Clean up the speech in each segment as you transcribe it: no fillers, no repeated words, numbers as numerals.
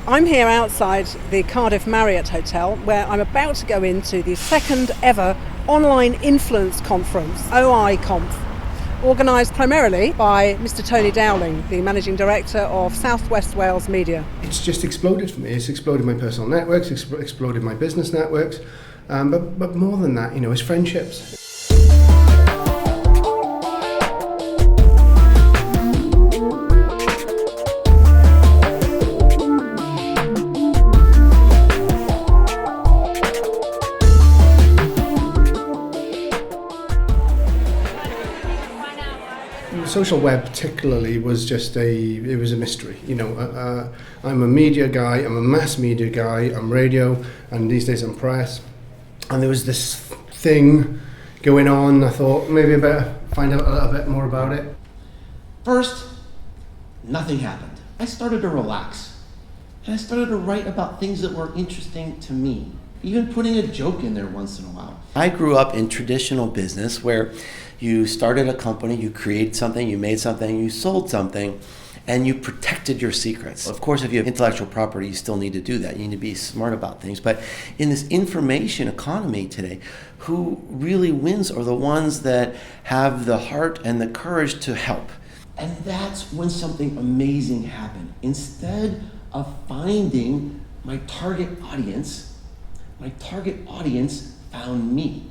I'm here outside the Cardiff Marriott Hotel where I'm about to go into the second ever online influence conference, OI Conf, organised primarily by Mr. Tony Dowling, the Managing Director of South West Wales Media. It's just exploded for me. It's exploded my personal networks, exploded my business networks, but more than that, it's friendships. Social web particularly was just a mystery. I'm a media guy, I'm a mass media guy, I'm radio, and these days I'm press. And there was this thing going on. I thought maybe I better find out a little bit more about it. First, nothing happened. I started to relax. And I started to write about things that were interesting to me. Even putting a joke in there once in a while. I grew up in traditional business where you started a company, you created something, you made something, you sold something, and you protected your secrets. Of course, if you have intellectual property, you still need to do that. You need to be smart about things. But in this information economy today, who really wins are the ones that have the heart and the courage to help. And that's when something amazing happened. Instead of finding my target audience found me.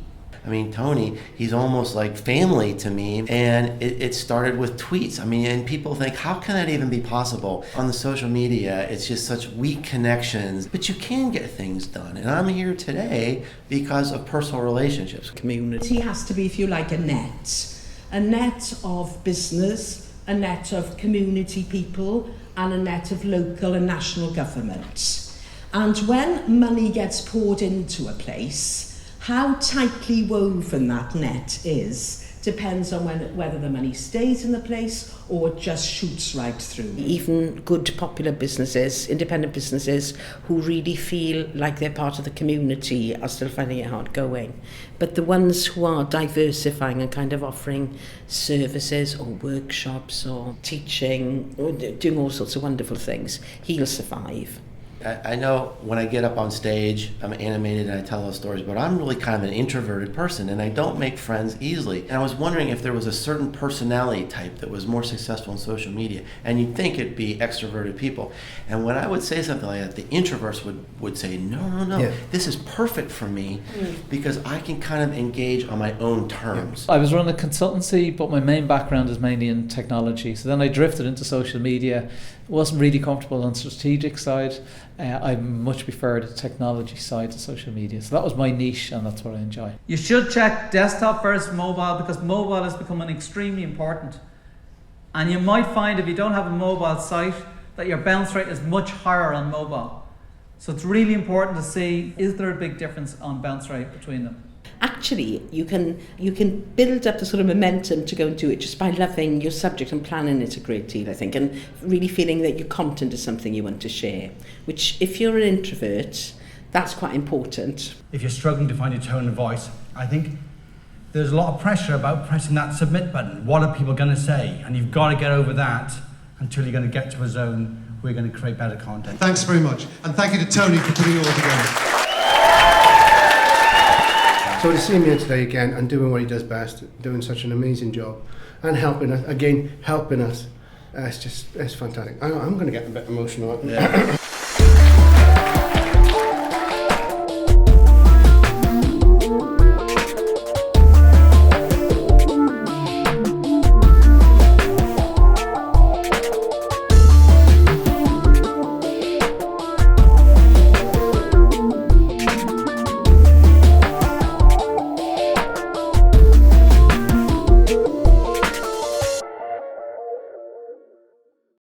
I mean, Tony, he's almost like family to me, and it started with tweets. And people think, how can that even be possible? On the social media, it's just such weak connections, but you can get things done. And I'm here today because of personal relationships. Community has to be, if you like, a net of business, a net of community people, and a net of local and national government. And when money gets poured into a place, how tightly woven that net is depends on whether the money stays in the place or just shoots right through. Even good popular businesses, independent businesses who really feel like they're part of the community are still finding it hard going. But the ones who are diversifying and kind of offering services or workshops or teaching or doing all sorts of wonderful things, he'll survive. I know when I get up on stage, I'm animated and I tell those stories, but I'm really kind of an introverted person and I don't make friends easily. And I was wondering if there was a certain personality type that was more successful in social media, and you'd think it'd be extroverted people. And when I would say something like that, the introverts would say, no, this is perfect for me because I can kind of engage on my own terms. I was running a consultancy, but my main background is mainly in technology. So then I drifted into social media. Wasn't really comfortable on the strategic side. I much prefer the technology side to social media. So that was my niche, and that's what I enjoy. You should check desktop versus mobile, because mobile is becoming extremely important. And you might find if you don't have a mobile site that your bounce rate is much higher on mobile. So it's really important to see, is there a big difference on bounce rate between them? Actually, you can build up the sort of momentum to go and do it just by loving your subject and planning it a great deal, I think, and really feeling that you're content is something you want to share, which if you're an introvert, that's quite important. If you're struggling to find your tone of voice, I think there's a lot of pressure about pressing that submit button. What are people going to say? And you've got to get over that until you're going to get to a zone where you're going to create better content. Thanks very much. And thank you to Tony for putting it all together. So to see him here today again and doing what he does best, doing such an amazing job and helping us, it's fantastic. I'm going to get a bit emotional. Yeah.